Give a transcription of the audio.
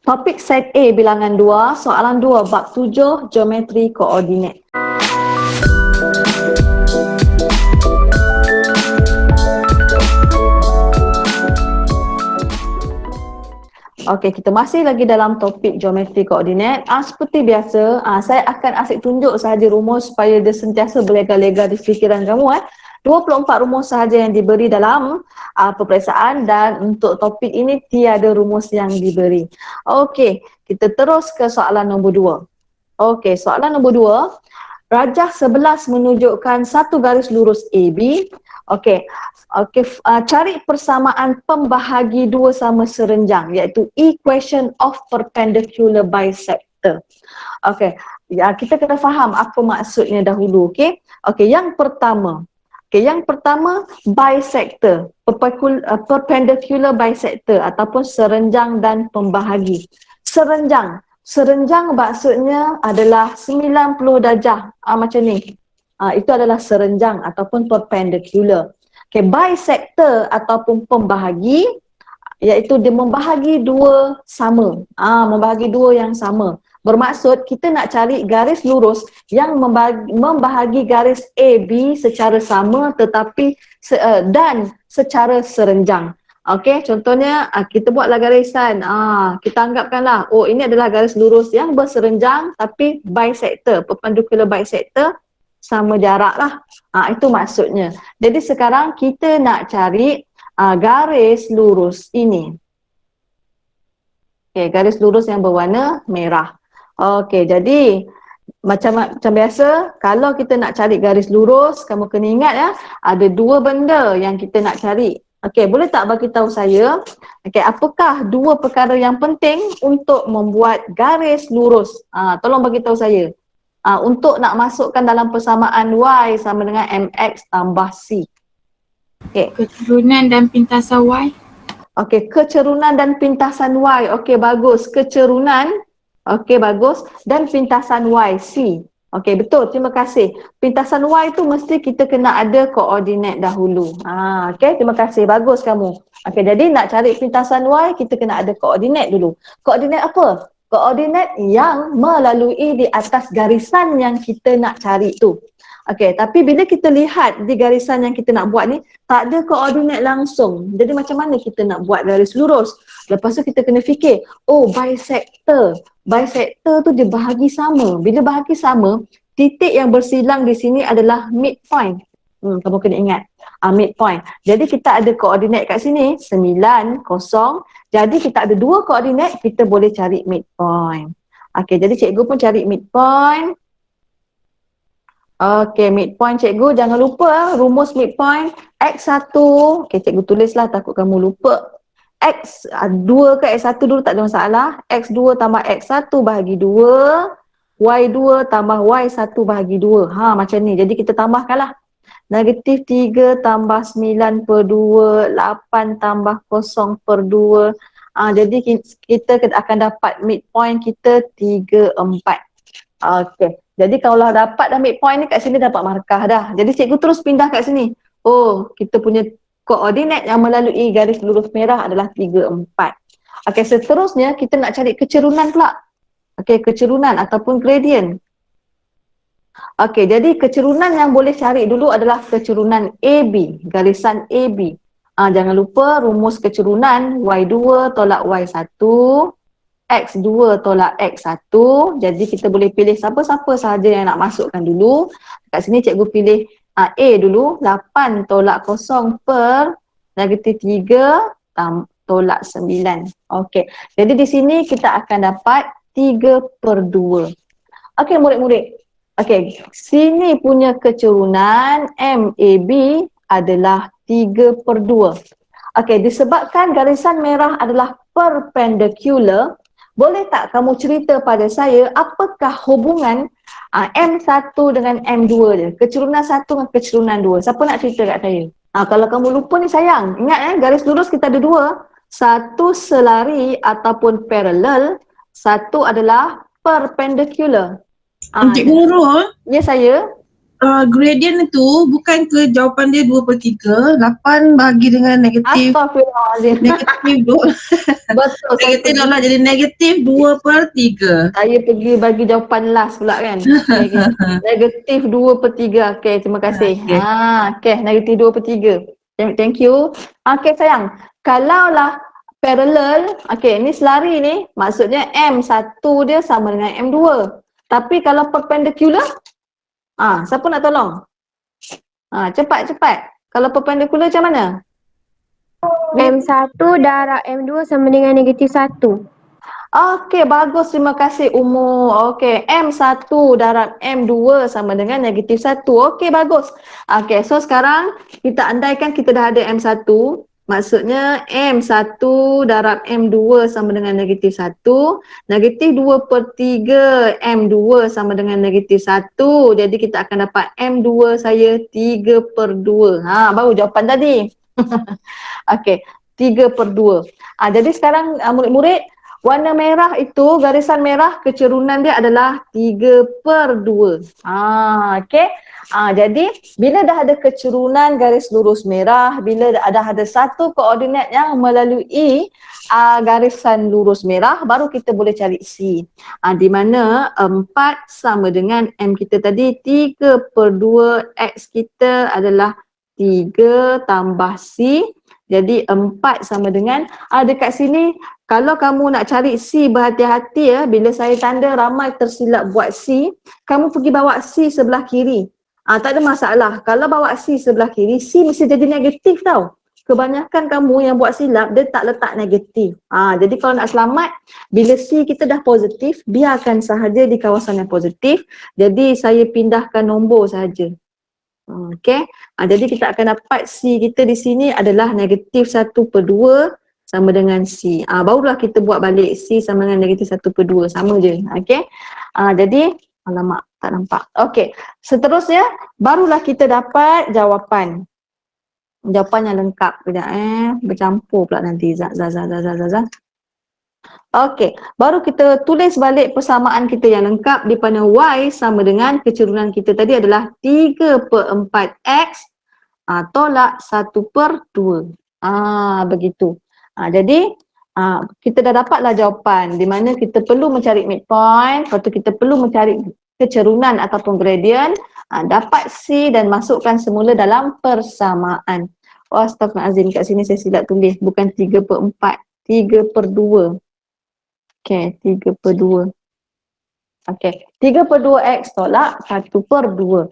Topik set A bilangan 2, soalan 2 bab 7 geometri koordinat. Okey, kita masih lagi dalam topik geometri koordinat. Seperti biasa, saya akan asyik tunjuk sahaja rumus supaya dia sentiasa berlega-lega di fikiran kamu. 24 rumus sahaja yang diberi dalam peperiksaan dan untuk topik ini tiada rumus yang diberi. Okey, kita terus ke soalan nombor 2. Okey, soalan nombor 2. Rajah 11 menunjukkan satu garis lurus AB. Okey, cari persamaan pembahagi dua sama serenjang iaitu equation of perpendicular bisector. Okey, ya, kita kena faham apa maksudnya dahulu. Okey, yang pertama. Yang pertama bisector, perpendicular bisector ataupun serenjang dan pembahagi. Serenjang maksudnya adalah 90 darjah macam ni. Itu adalah serenjang ataupun perpendicular. Bisector ataupun pembahagi iaitu dia membahagi dua sama. Membahagi dua yang sama. Bermaksud kita nak cari garis lurus yang membahagi garis AB secara sama tetapi dan secara serenjang. Okey, contohnya kita buatlah garisan. Kita anggapkanlah ini adalah garis lurus yang berserenjang tapi bisector, perpendicular bisector sama jarak lah. Itu maksudnya. Jadi sekarang kita nak cari garis lurus ini. Okey, garis lurus yang berwarna merah. Okey, jadi macam biasa, kalau kita nak cari garis lurus, kamu kena ingat ada dua benda yang kita nak cari. Okey, boleh tak bagi tahu saya, apakah dua perkara yang penting untuk membuat garis lurus? Tolong bagi tahu saya. Untuk nak masukkan dalam persamaan Y sama dengan MX tambah C. Okey. Kecerunan dan pintasan Y. Okey, kecerunan dan pintasan Y. Okey, bagus. Kecerunan. Okey, bagus. Dan pintasan Y, C. Okey, betul. Terima kasih. Pintasan Y tu mesti kita kena ada koordinat dahulu. Okey, terima kasih. Bagus kamu. Okey, jadi nak cari pintasan Y, kita kena ada koordinat dulu. Koordinat apa? Koordinat yang melalui di atas garisan yang kita nak cari tu. Okey, tapi bila kita lihat di garisan yang kita nak buat ni, tak ada koordinat langsung. Jadi macam mana kita nak buat garis lurus? Lepas tu kita kena fikir, bisector. Bisector tu dia bahagi sama. Bila bahagi sama, titik yang bersilang di sini adalah midpoint. Kamu kena ingat. Midpoint. Jadi kita ada koordinat kat sini, 9, 0. Jadi kita ada dua koordinat, kita boleh cari midpoint. Okey, jadi cikgu pun cari midpoint. Okey, midpoint cikgu, jangan lupa rumus midpoint X1. Okey, cikgu tulislah takut kamu lupa. X2 ke X1 dulu tak ada masalah. X2 tambah X1 bahagi 2. Y2 tambah Y1 bahagi 2. Macam ni. Jadi kita tambahkanlah. Negatif 3 tambah 9 per 2. 8 tambah 0 per 2. Jadi kita akan dapat midpoint kita 3, 4. Okey. Jadi kalau dapat dah midpoint ni kat sini dapat markah dah. Jadi cikgu terus pindah kat sini. Kita punya koordinat yang melalui garis lurus merah adalah 3, 4. Okey, seterusnya kita nak cari kecerunan pula. Okey, kecerunan ataupun gradient. Okey, jadi kecerunan yang boleh cari dulu adalah kecerunan AB, garisan AB. Jangan lupa rumus kecerunan Y2 tolak Y1. X2 tolak X1. Jadi kita boleh pilih siapa-siapa sahaja yang nak masukkan dulu. Kat sini cikgu pilih A dulu. 8 tolak 0 per negatif 3 tolak 9. Okey. Jadi di sini kita akan dapat 3 per 2. Okey murid-murid. Okey. Sini punya kecerunan MAB adalah 3 per 2. Okey. Disebabkan garisan merah adalah perpendicular, boleh tak kamu cerita pada saya apakah hubungan M1 dengan M2 dia? Kecerunan 1 dengan kecerunan 2. Siapa nak cerita kat saya? Kalau kamu lupa ni sayang. Ingat garis lurus kita ada dua. Satu selari ataupun parallel. Satu adalah perpendicular. Encik Guru. Ya saya. gradient itu bukan ke jawapan dia 2/3, 8 bagi dengan negatif Astaghfirullahalazim. negatif 2 Betul, saya negatif pergi, lah jadi negatif 2/3. saya pergi bagi jawapan last pula kan. Okay, okay. Negatif 2/3. Okay, terima kasih. Okey. Okay, negatif 2/3. Thank you. Okay sayang, kalaulah parallel, okay ni selari ni, maksudnya M1 dia sama dengan M2. Tapi kalau perpendicular, siapa nak tolong? Cepat. Kalau perpendicular macam mana? M1 darab M2 sama dengan negatif 1. Okey, bagus. Terima kasih Umu. Okey, M1 darab M2 sama dengan negatif 1. Okey, bagus. Okey, so sekarang kita andaikan kita dah ada M1. Maksudnya M1 darab M2 sama dengan negatif 1. Negatif 2/3 M2 sama dengan negatif 1. Jadi kita akan dapat M2 saya 3/2. Baru jawapan tadi. Okey, 3/2. Jadi sekarang murid-murid, warna merah itu, garisan merah kecerunan dia adalah 3/2. Okey. Jadi bila dah ada kecerunan garis lurus merah, bila dah ada satu koordinat yang melalui garisan lurus merah, baru kita boleh cari C. Di mana 4 sama dengan M kita tadi, 3/2 X kita adalah 3 tambah C. Jadi 4 sama dengan, dekat sini kalau kamu nak cari C berhati-hati ya, bila saya tanda ramai tersilap buat C, kamu pergi bawa C sebelah kiri. Tak ada masalah. Kalau bawa C sebelah kiri, C mesti jadi negatif tau. Kebanyakan kamu yang buat silap, dia tak letak negatif. Jadi kalau nak selamat, bila C kita dah positif, biarkan sahaja di kawasan yang positif. Jadi saya pindahkan nombor sahaja. Okey. Jadi kita akan dapat C kita di sini adalah negatif 1/2 sama dengan C. Barulah kita buat balik C sama dengan negatif 1/2. Sama je. Okey. Jadi, alamak, tak nampak. Okey. Seterusnya, barulah kita dapat jawapan. Jawapan yang lengkap. Kejap bercampur pula nanti. Zat. Okey, baru kita tulis balik persamaan kita yang lengkap di mana Y sama dengan kecerunan kita tadi adalah 3/4 X tolak 1/2. Begitu. Jadi kita dah dapatlah jawapan di mana kita perlu mencari midpoint, lepas tu kita perlu mencari kecerunan ataupun gradient, dapat C dan masukkan semula dalam persamaan. Astaghfirullahalazim, kat sini saya silap tulis, bukan 3/4, 3/2. Okey, 3/2. Okey, 3/2 X tolak 1/2.